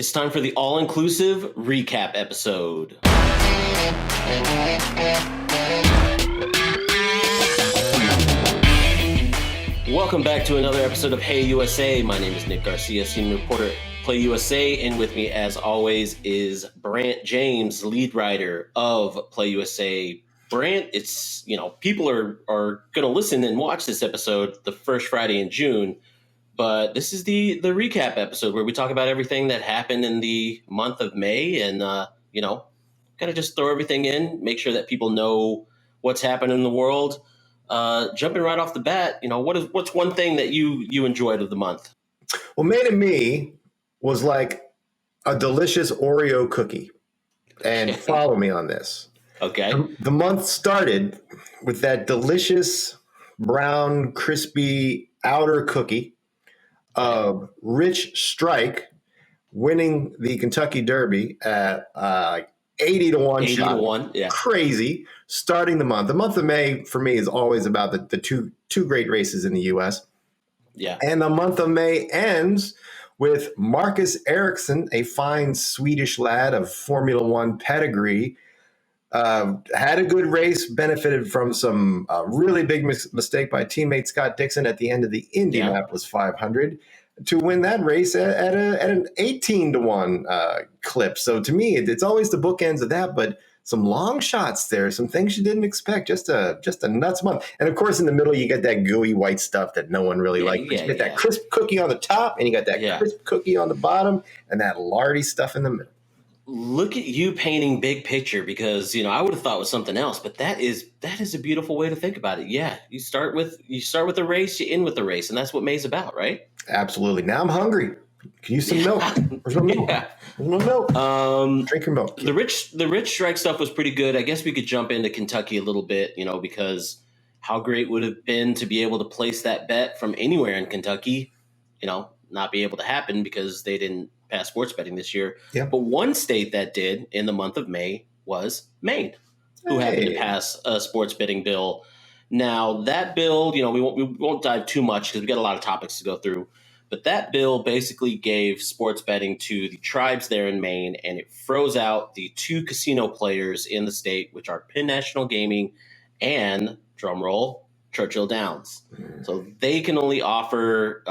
It's time for the all-inclusive recap episode. Welcome back to another episode of HeyUSA. My name is Nick Garcia, senior reporter at PlayUSA, and with me, as always, is Brant James, lead writer of PlayUSA. Brant, it's, people are going to listen and watch this episode the first Friday in June, but this is the recap episode where we talk about everything that happened in the month of May and, kind of just throw everything in, make sure that people know what's happened in the world. Jumping right off the bat, what's one thing that you enjoyed of the month? Well, Maine and Me was like a delicious Oreo cookie. And follow me on this. Okay. The month started with that delicious brown, crispy outer cookie of Rich Strike winning the Kentucky Derby at 80 to 1 80 shot. to 1, yeah. Crazy. Starting the month. The month of May for me is always about the two great races in the U.S. Yeah. And the month of May ends with Marcus Ericsson, a fine Swedish lad of Formula One pedigree, had a good race, benefited from some really big mistake by teammate Scott Dixon at the end of the Indianapolis 500 to win that race at an 18 to 1 clip. So to me, it's always the bookends of that, but some long shots there, some things you didn't expect, just a nuts month. And of course, in the middle, you get that gooey white stuff that no one really liked. But you get that crisp cookie on the top, and you got that crisp cookie on the bottom, and that lardy stuff in the middle. Look at you painting big picture, because I would have thought it was something else, but that is a beautiful way to think about it. Yeah, you start with the race, you end with the race, and that's what May's about, right? Absolutely. Now I'm hungry. Can you use some milk? Where's my milk? Yeah. Where's my milk? Drink your milk. The Rich Strike stuff was pretty good. I guess we could jump into Kentucky a little bit, because how great would it have been to be able to place that bet from anywhere in Kentucky, not be able to happen because they didn't pass sports betting this year. Yeah. But one state that did in the month of May was Maine, who happened to pass a sports betting bill. Now, that bill, we won't dive too much because we got a lot of topics to go through. But that bill basically gave sports betting to the tribes there in Maine, and it froze out the two casino players in the state, which are Penn National Gaming and, drumroll, Churchill Downs. So they can only offer,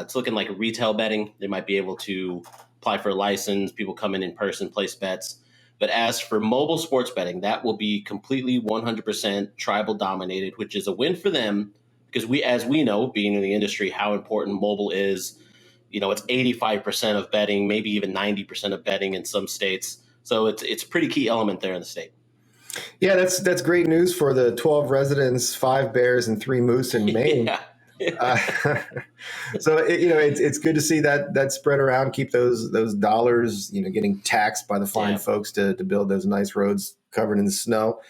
it's looking like retail betting. They might be able to apply for a license, people come in person, place bets. But as for mobile sports betting, that will be completely 100% tribal dominated, which is a win for them. Because as we know, being in the industry, how important mobile is. It's 85% of betting, maybe even 90% of betting in some states. So it's a pretty key element there in the state. Yeah, that's great news for the 12 residents, 5 bears, and 3 moose in Maine. So it's good to see that spread around. Keep those dollars, getting taxed by the fine folks to build those nice roads covered in the snow.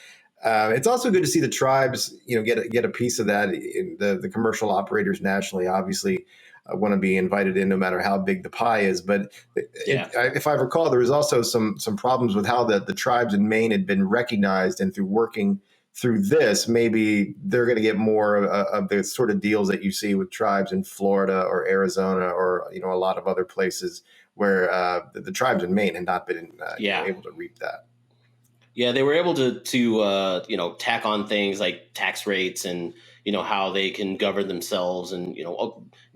It's also good to see the tribes, get a piece of that. The commercial operators nationally, obviously, want to be invited in, no matter how big the pie is. But if I recall, there was also some problems with how the tribes in Maine had been recognized, and through working through this, maybe they're going to get more of the sort of deals that you see with tribes in Florida or Arizona or a lot of other places where the tribes in Maine had not been able to reap that. Yeah, they were able to tack on things like tax rates and, how they can govern themselves and,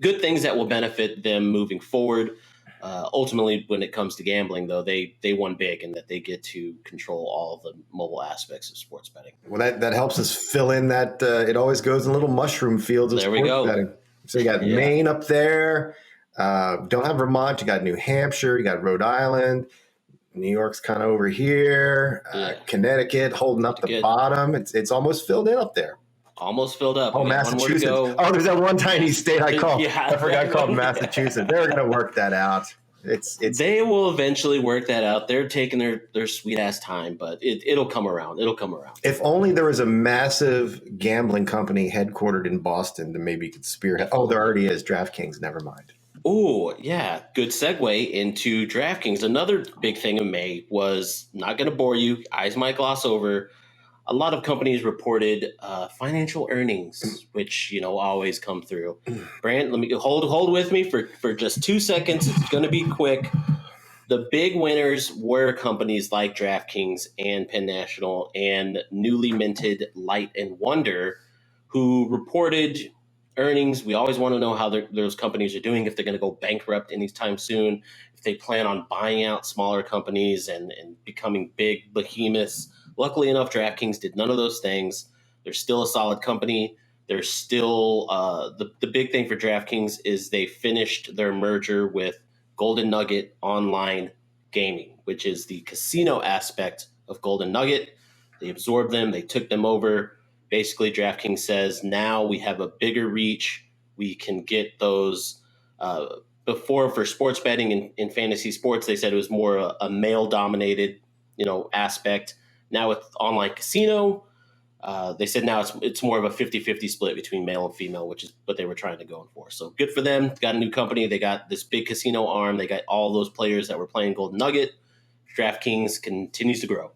good things that will benefit them moving forward. Ultimately, when it comes to gambling, though, they won big in that they get to control all of the mobile aspects of sports betting. Well, that helps us fill in that it always goes in little mushroom fields of sports betting. So you got Maine up there. Don't have Vermont. You got New Hampshire. You got Rhode Island. New York's kind of over here. Connecticut holding up the bottom. It's almost filled in up there. Almost filled up. Oh, Massachusetts. Oh, there's that one tiny state I called. I forgot called Massachusetts. They're going to work that out. They will eventually work that out. They're taking their sweet ass time, but it'll come around. It'll come around. If only there was a massive gambling company headquartered in Boston that maybe could spearhead. Oh, there already is. DraftKings. Never mind. Oh, yeah. Good segue into DraftKings. Another big thing in May was, not going to bore you, eyes might gloss over, a lot of companies reported financial earnings, which, always come through. Brant, let me hold with me for just 2 seconds. It's going to be quick. The big winners were companies like DraftKings and Penn National and newly minted Light and Wonder, who reported earnings. We always want to know how those companies are doing, if they're going to go bankrupt anytime soon, if they plan on buying out smaller companies and becoming big behemoths. Luckily enough, DraftKings did none of those things. They're still a solid company. They're still the big thing for DraftKings is they finished their merger with Golden Nugget Online Gaming, which is the casino aspect of Golden Nugget. They absorbed them. They took them over. Basically, DraftKings says now we have a bigger reach. We can get those. Before, for sports betting in fantasy sports, they said it was more a male-dominated, aspect. Now with online casino, they said now it's more of a 50-50 split between male and female, which is what they were trying to go for. So good for them. Got a new company. They got this big casino arm. They got all those players that were playing Golden Nugget. DraftKings continues to grow.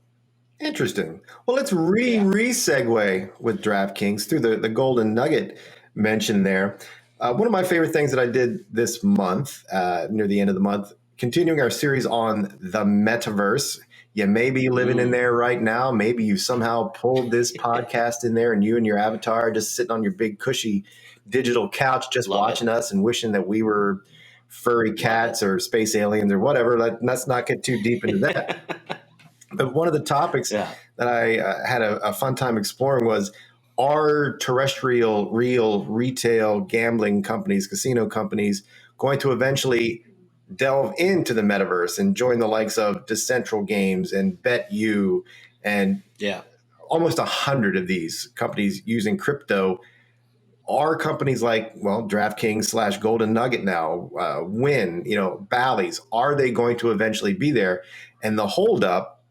Interesting. Well, let's re-segue with DraftKings through the Golden Nugget mention there. One of my favorite things that I did this month, near the end of the month, continuing our series on the Metaverse. You may be living in there right now. Maybe you somehow pulled this podcast in there and you and your avatar are just sitting on your big cushy digital couch just watching us and wishing that we were furry cats or space aliens or whatever. Let's not get too deep into that. But one of the topics that I had a fun time exploring was, are terrestrial, real retail gambling companies, casino companies, going to eventually delve into the metaverse and join the likes of Decentral Games and BetU and almost 100 of these companies using crypto? Are companies like, DraftKings / Golden Nugget now, Win, Ballys, are they going to eventually be there? And the holdup,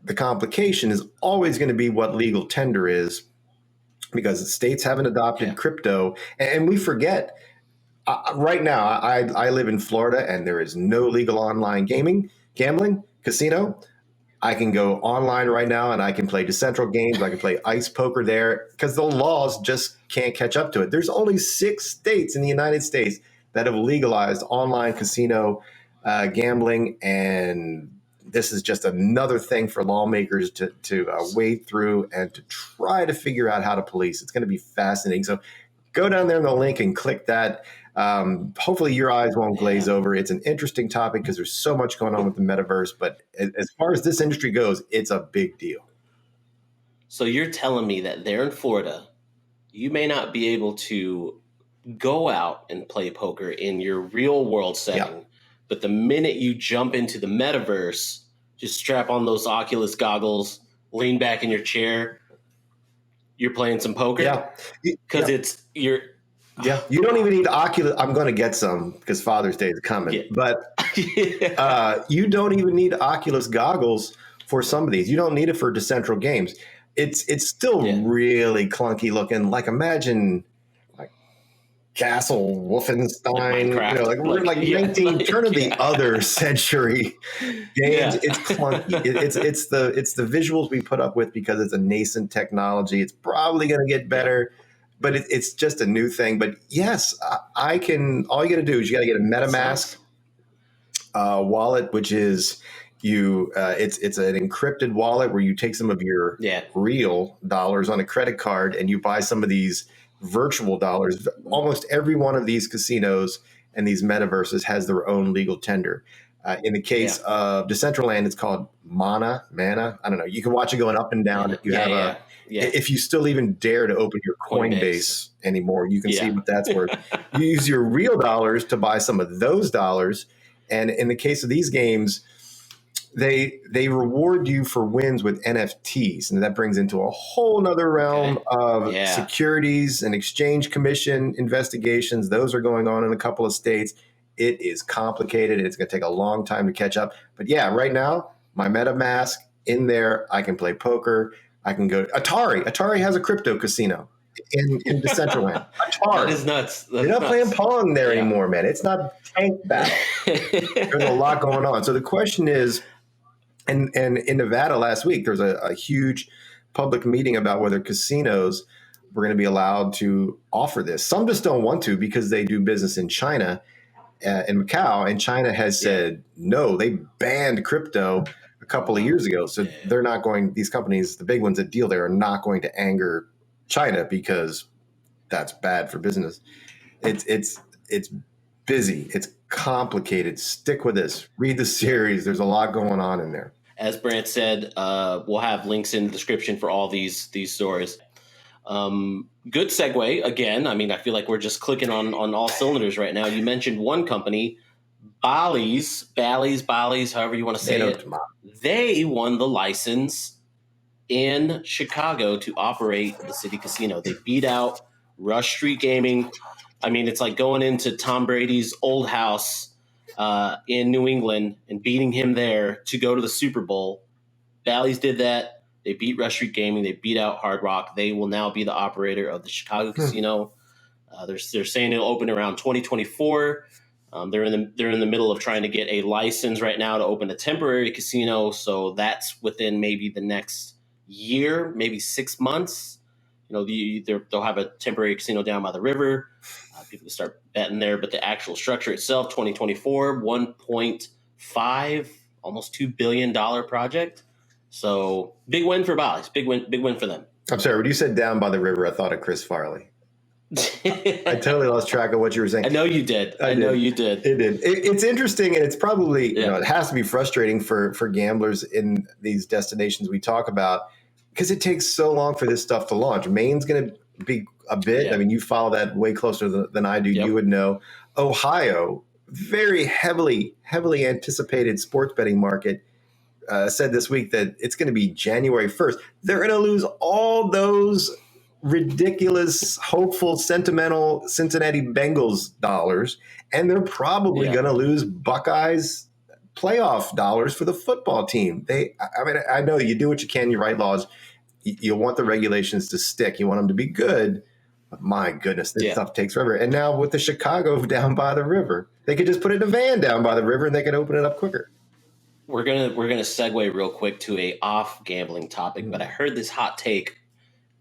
the complication is always going to be what legal tender is, because states haven't adopted crypto. And we forget, right now, I live in Florida and there is no legal online gambling, casino. I can go online right now and I can play Decentral Games. I can play ice poker there because the laws just can't catch up to it. There's only 6 states in the United States that have legalized online casino gambling, and this is just another thing for lawmakers to wade through and to try to figure out how to police. It's going to be fascinating. So go down there in the link and click that. Hopefully your eyes won't glaze over. It's an interesting topic because there's so much going on with the metaverse. But as far as this industry goes, it's a big deal. So you're telling me that there in Florida, you may not be able to go out and play poker in your real world setting, but the minute you jump into the metaverse, just strap on those Oculus goggles, lean back in your chair, you're playing some poker? Yeah. Because you don't even need Oculus. I'm going to get some because Father's Day is coming. But you don't even need Oculus goggles for some of these. You don't need it for Decentral Games. It's still really clunky looking. Like, imagine like Castle Wolfenstein, turn of the other century games. It's clunky. It's the visuals we put up with because it's a nascent technology. It's probably going to get better. But it's just a new thing. But yes, I can. All you got to do is you got to get a MetaMask wallet, which is it's an encrypted wallet where you take some of your real dollars on a credit card and you buy some of these virtual dollars. Almost every one of these casinos and these metaverses has their own legal tender. In the case of Decentraland, it's called Mana. I don't know. You can watch it going up and down. If you have if you still even dare to open your Coinbase anymore, you can see what that's worth. You use your real dollars to buy some of those dollars. And in the case of these games, they reward you for wins with NFTs. And that brings into a whole nother realm of securities and exchange commission investigations. Those are going on in a couple of states. It is complicated. It's going to take a long time to catch up. But right now, my MetaMask in there, I can play poker. I can go Atari. Atari has a crypto casino in Decentraland. Atari. That is nuts. They're not playing Pong there anymore, man. It's not tank battle. There's a lot going on. So the question is, and in Nevada last week, there was a huge public meeting about whether casinos were going to be allowed to offer this. Some just don't want to because they do business in China. in Macau, and China has said no. They banned crypto a couple of years ago, so they're not going. These companies, the big ones that deal there, are not going to anger China because that's bad for business. It's busy. It's complicated. Stick with this. Read the series. There's a lot going on in there. As Brant said, we'll have links in the description for all these stories. Good segue again. I mean, I feel like we're just clicking on all cylinders right now. You mentioned one company, Ballys, however you want to say it. They won the license in Chicago to operate the city casino. They beat out Rush Street Gaming. I mean, it's like going into Tom Brady's old house in New England and beating him there to go to the Super Bowl. Bally's did that. They beat Rush Street Gaming. They beat out Hard Rock. They will now be the operator of the Chicago casino. They're saying it'll open around 2024. They're in the middle of trying to get a license right now to open a temporary casino. So that's within maybe the next year, maybe 6 months. You know, they'll have a temporary casino down by the river. People can start betting there, but the actual structure itself, 2024, 1.5, almost $2 billion project. So big win for Ballys. Big win for them. I'm sorry, when you said down by the river, I thought of Chris Farley. I totally lost track of what you were saying. I know you did. I know you did. It did. It's interesting, and it's probably, it has to be frustrating for gamblers in these destinations we talk about because it takes so long for this stuff to launch. Maine's going to be a bit. I mean, you follow that way closer than I do. You would know. Ohio, very heavily anticipated sports betting market, said this week that it's going to be January 1st. They're going to lose all those ridiculous, hopeful, sentimental Cincinnati Bengals dollars, and they're probably going to lose Buckeyes playoff dollars for the football team. I know you do what you can. You write laws. You want the regulations to stick. You want them to be good. But my goodness, this stuff takes forever. And now with the Chicago down by the river, they could just put it in a van down by the river and they could open it up quicker. We're gonna segue real quick to a off gambling topic, but I heard this hot take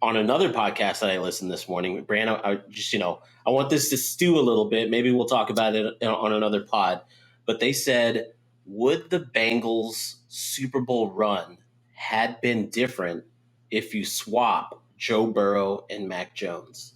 on another podcast that I listened this morning. Brant, I just I want this to stew a little bit. Maybe we'll talk about it on another pod. But they said, would the Bengals Super Bowl run had been different if you swap Joe Burrow and Mac Jones?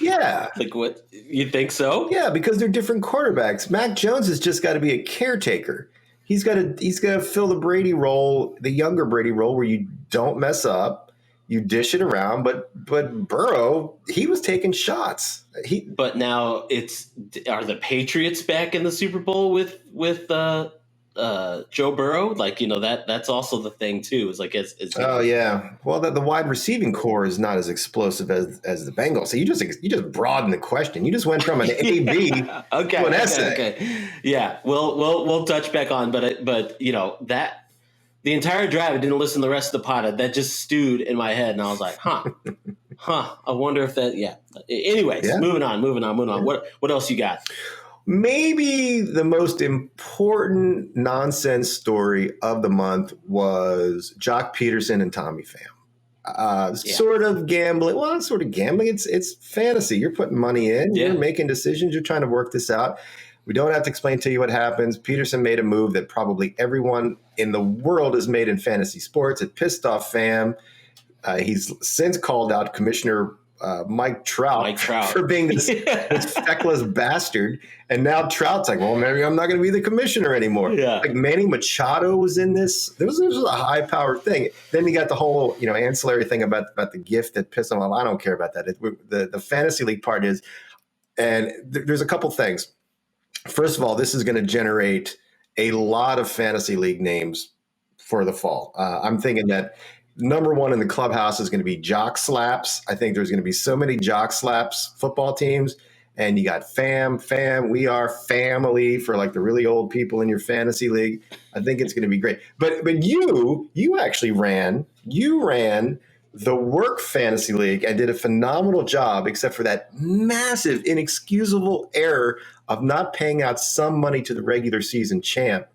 Yeah. Like what? You think so? Yeah, because they're different quarterbacks. Mac Jones has just got to be a caretaker. He's got to fill the Brady role, the younger Brady role, where you don't mess up, you dish it around. But Burrow, he was taking shots. But now are the Patriots back in the Super Bowl with Joe Burrow? Like, that's also the thing too. Is like yeah. Well, the wide receiving core is not as explosive as the Bengals. So you just broadened the question. You just went from an A B to an essay. Okay. Yeah. We'll touch back on, but that the entire drive, I didn't listen to the rest of the pod. That just stewed in my head, and I was like, huh. I wonder if that. Yeah. Anyways, moving on. Yeah. What else you got? Maybe the most important nonsense story of the month was Jock Pederson and Tommy Pham. Sort of gambling. Well, it's sort of gambling. It's fantasy. You're putting money in. You're making decisions. You're trying to work this out. We don't have to explain to you what happens. Pederson made a move that probably everyone in the world has made in fantasy sports. It pissed off Pham. He's since called out Commissioner Mike Trout for being this feckless bastard. And now Trout's like, well, maybe I'm not going to be the commissioner anymore. Yeah. Like Manny Machado was in this. This was a high-powered thing. Then you got the whole, ancillary thing about the gift that pissed him off. I don't care about that. The fantasy league part is, and there's a couple things. First of all, this is going to generate a lot of fantasy league names for the fall. I'm thinking that number one in the clubhouse is going to be Jock Slaps. I think there's going to be so many Jock Slaps football teams. And you got Pham, we are family for like the really old people in your fantasy league. I think it's going to be great. But you actually ran the work fantasy league and did a phenomenal job, except for that massive, inexcusable error of not paying out some money to the regular season champ.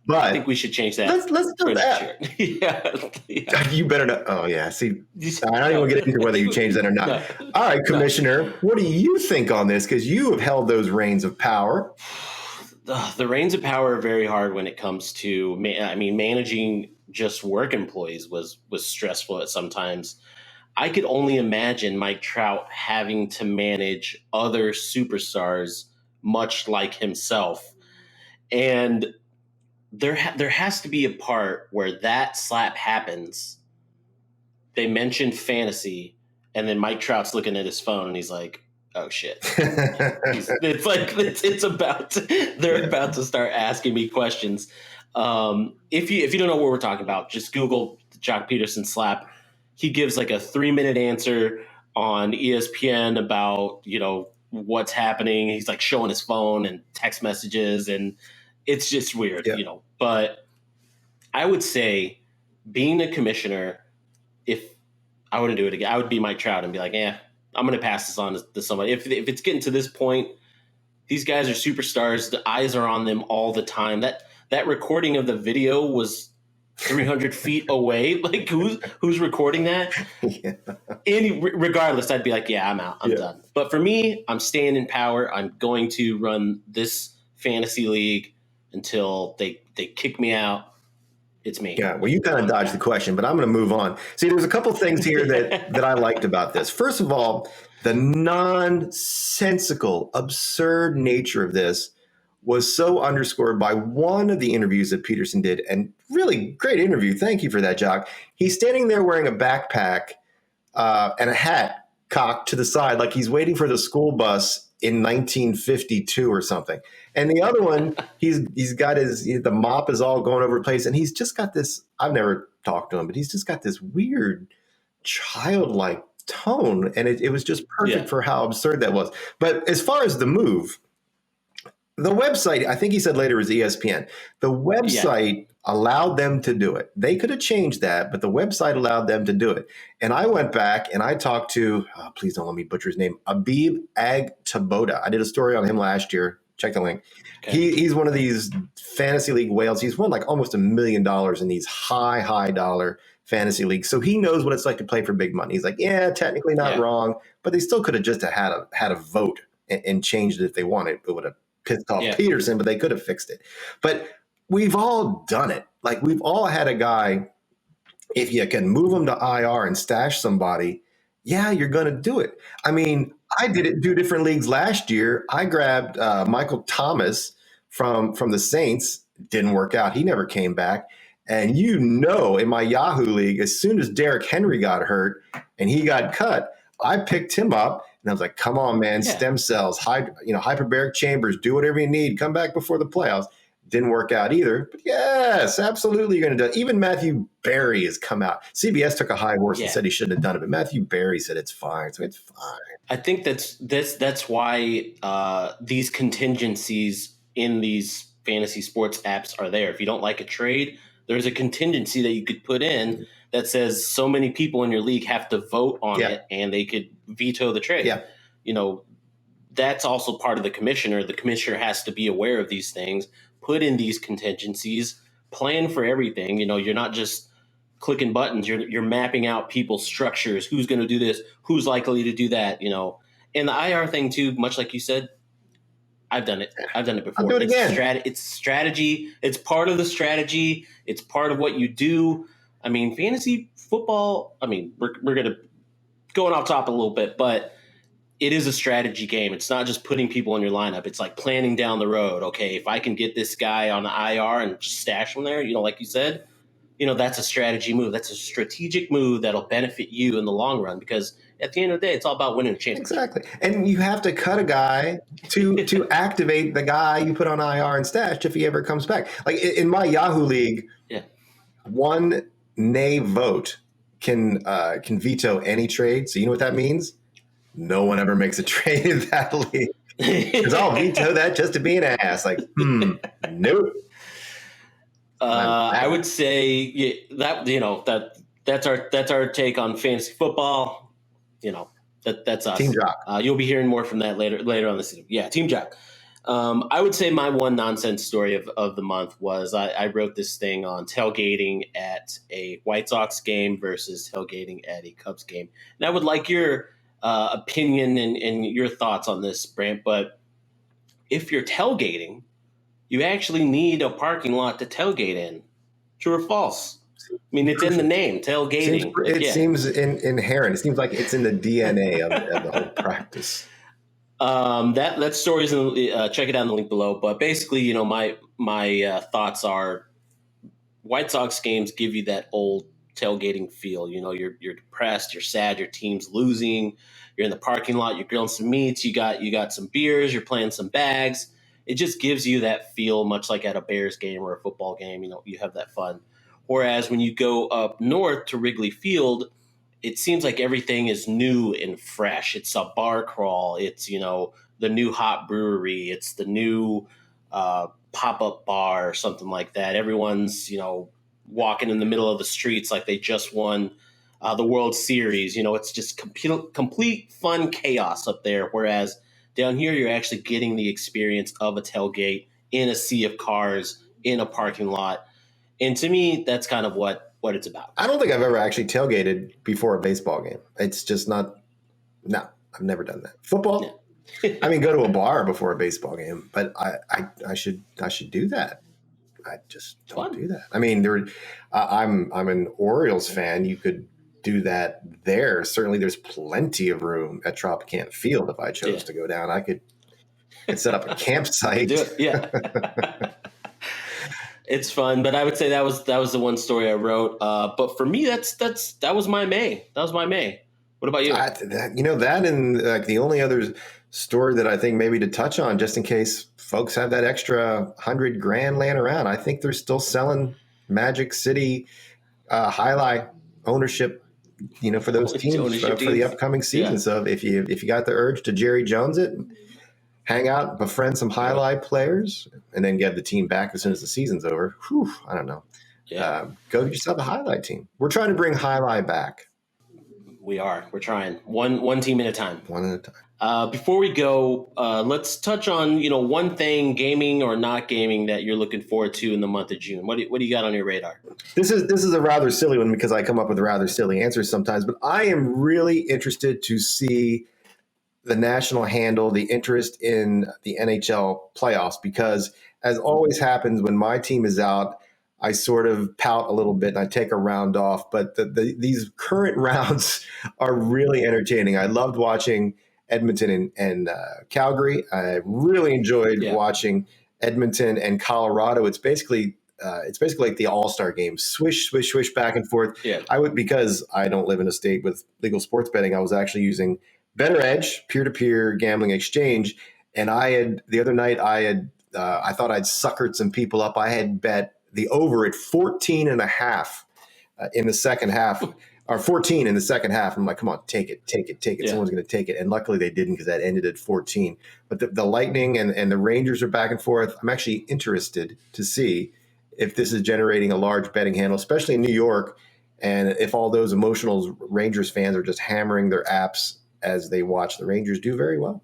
But I think we should change that. Let's do that. Yeah. You better not. Oh yeah. See, I don't even want to get into whether you change that or not. No. All right, Commissioner, what do you think on this? Because you have held those reins of power. The reins of power are very hard when it comes to, managing just work employees was stressful at sometimes. I could only imagine Mike Trout having to manage other superstars much like himself. And there has to be a part where that slap happens. They mentioned fantasy, and then Mike Trout's looking at his phone, and he's like, "Oh shit!" It's like they're about to start asking me questions. If you don't know what we're talking about, just Google Jock Pederson slap. He gives like a 3-minute answer on ESPN about what's happening. He's like showing his phone and text messages, and it's just weird, But I would say, being a commissioner, if I wouldn't do it again, I would be Mike Trout and be like, I'm going to pass this on to somebody. If it's getting to this point, these guys are superstars. The eyes are on them all the time. That recording of the video was 300 feet away. Like, who's recording that? Yeah. Regardless, I'd be like, I'm out. I'm done. But for me, I'm staying in power. I'm going to run this fantasy league until they kick me out. It's me. Yeah, well, you kind of dodged the question, but I'm going to move on. See, there's a couple things here that I liked about this. First of all, the nonsensical, absurd nature of this was so underscored by one of the interviews that Pederson did, and really great interview. Thank you for that, Jock. He's standing there wearing a backpack and a hat cocked to the side, like he's waiting for the school bus in 1952 or something. And the other one, he's got the mop is all going over the place, and he's just got this. I've never talked to him, but he's just got this weird childlike tone, and it was just perfect for how absurd that was. But as far as the move, the website, I think he said later, was ESPN. The website allowed them to do it. They could have changed that, but the website allowed them to do it. And I went back and I talked to, please don't let me butcher his name, Abib Agtaboda. I did a story on him last year. Check the link. Okay. He's one of these fantasy league whales. He's won like almost $1 million in these high dollar fantasy leagues. So he knows what it's like to play for big money. He's like, technically not wrong, but they still could have just had a vote and changed it if they wanted. It would have pissed off Pederson, but they could have fixed it. But we've all done it. Like, we've all had a guy, if you can move him to IR and stash somebody, you're going to do it. I mean, I did it in 2 different leagues last year. I grabbed Michael Thomas from the Saints. Didn't work out. He never came back. And in my Yahoo league, as soon as Derrick Henry got hurt and he got cut, I picked him up. And I was like, come on, man, stem cells, hyperbaric chambers, do whatever you need. Come back before the playoffs. Didn't work out either. But yes, absolutely you're going to do it. Even Matthew Berry has come out. CBS took a high horse and said he shouldn't have done it. But Matthew Berry said it's fine. So it's fine. I think that's why these contingencies in these fantasy sports apps are there. If you don't like a trade, there's a contingency that you could put in that says so many people in your league have to vote on it, and they could veto the trade. Yeah. That's also part of the commissioner. The commissioner has to be aware of these things, put in these contingencies, plan for everything. You're not just clicking buttons. You're mapping out people's structures. Who's going to do this? Who's likely to do that? And the IR thing too, much like you said, I've done it. I've done it before. I'll do it again. It's strategy. It's part of the strategy. It's part of what you do. I mean, fantasy football, we're going to going off topic a little bit, but it is a strategy game. It's not just putting people in your lineup. It's like planning down the road. Okay, if I can get this guy on the IR and just stash him there, like you said, that's a strategy move. That's a strategic move that'll benefit you in the long run, because at the end of the day, it's all about winning a championship. Exactly. And you have to cut a guy to activate the guy you put on IR and stash if he ever comes back. Like in my Yahoo league, one nay vote can veto any trade. So you know what that means? No one ever makes a trade in that league. Because I'll veto that just to be an ass. Like, nope. I would say that's our take on fantasy football. That's us. Team Jock. You'll be hearing more from that later on this season. Yeah, Team Jock. I would say my one nonsense story of the month was I wrote this thing on tailgating at a White Sox game versus tailgating at a Cubs game. And I would like your opinion and your thoughts on this, Brant. But if you're tailgating, you actually need a parking lot to tailgate in. True or false? I mean, it's in the name, tailgating. Seems inherent. It seems like it's in the DNA of the whole practice. That story's check it out in the link below. But basically, my thoughts are White Sox games give you that old tailgating feel. You're depressed, you're sad, your team's losing, you're in the parking lot, you're grilling some meats, you got some beers, you're playing some bags. It just gives you that feel, much like at a Bears game or a football game. You have that fun. Whereas when you go up north to Wrigley Field, it seems like everything is new and fresh. It's a bar crawl. It's, the new hot brewery. It's the new pop-up bar or something like that. Everyone's, walking in the middle of the streets like they just won the World Series. It's just complete fun chaos up there. Whereas down here, you're actually getting the experience of a tailgate in a sea of cars in a parking lot. And to me, that's kind of what it's about. I don't think I've ever actually tailgated before a baseball game. It's just not. No, I've never done that. Football. Yeah. I mean, go to a bar before a baseball game, but I should do that. I just don't do that. I mean, I'm an Orioles fan. You could do that there. Certainly, there's plenty of room at Tropicana Field. If I chose to go down, I could set up a campsite. Do it. Yeah. It's fun, but I would say that was the one story I wrote. But for me, that was my May. That was my May. What about you? That and like the only other story that I think maybe to touch on, just in case folks have that extra $100,000 laying around. I think they're still selling Magic City highlight ownership, for those teams for the upcoming season. Yeah. So if you got the urge to Jerry Jones it, hang out, befriend some highlight players, and then get the team back as soon as the season's over. Whew, I don't know. Yeah. Go get yourself a highlight team. We're trying to bring highlight back. We are. We're trying. One team at a time. One at a time. Before we go, let's touch on, one thing, gaming or not gaming, that you're looking forward to in the month of June. What do you got on your radar? This is a rather silly one because I come up with rather silly answers sometimes, but I am really interested to see the national handle, the interest in the NHL playoffs, because as always happens when my team is out, I sort of pout a little bit and I take a round off. But these current rounds are really entertaining. I loved watching Edmonton and Calgary. I really enjoyed watching Edmonton and Colorado. It's basically like the All-Star game. Swish, swish, swish, back and forth. Yeah. Because I don't live in a state with legal sports betting, I was actually using Better Edge, peer-to-peer gambling exchange. And the other night I thought I'd suckered some people up. I had bet the over at 14.5 in the second half, or 14 in the second half. I'm like, come on, take it. Yeah. Someone's going to take it. And luckily they didn't, because that ended at 14. But the Lightning and the Rangers are back and forth. I'm actually interested to see if this is generating a large betting handle, especially in New York. And if all those emotional Rangers fans are just hammering their apps as they watch the Rangers do very well.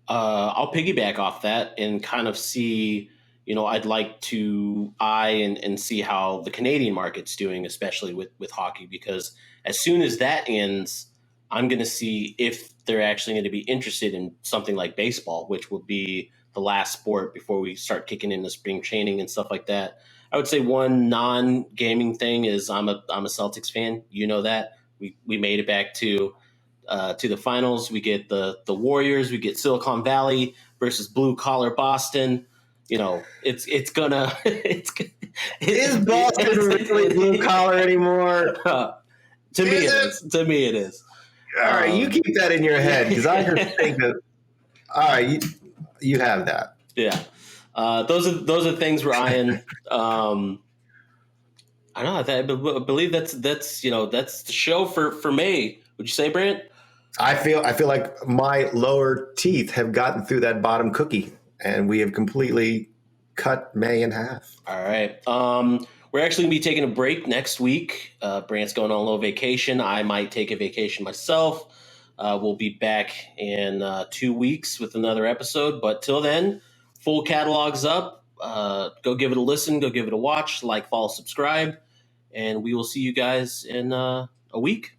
I'll piggyback off that and kind of see, I'd like to and see how the Canadian market's doing, especially with hockey, because as soon as that ends, I'm going to see if they're actually going to be interested in something like baseball, which will be the last sport before we start kicking into spring training and stuff like that. I would say one non-gaming thing is I'm a Celtics fan. You know that. We made it back to the finals. We get the Warriors. We get Silicon Valley versus blue collar Boston. It's gonna. Is Boston really blue collar anymore? To me, it is. All right, you keep that in your head, because I just think that. All right, you have that. Yeah, those are things we're eyeing. I don't know. I believe that's the show for May. Would you say, Brant? I feel like my lower teeth have gotten through that bottom cookie, and we have completely cut May in half. All right. We're actually going to be taking a break next week. Brant's going on a little vacation. I might take a vacation myself. We'll be back in 2 weeks with another episode. But till then, full catalog's up. Go give it a listen. Go give it a watch. Like, follow, subscribe. And we will see you guys in a week.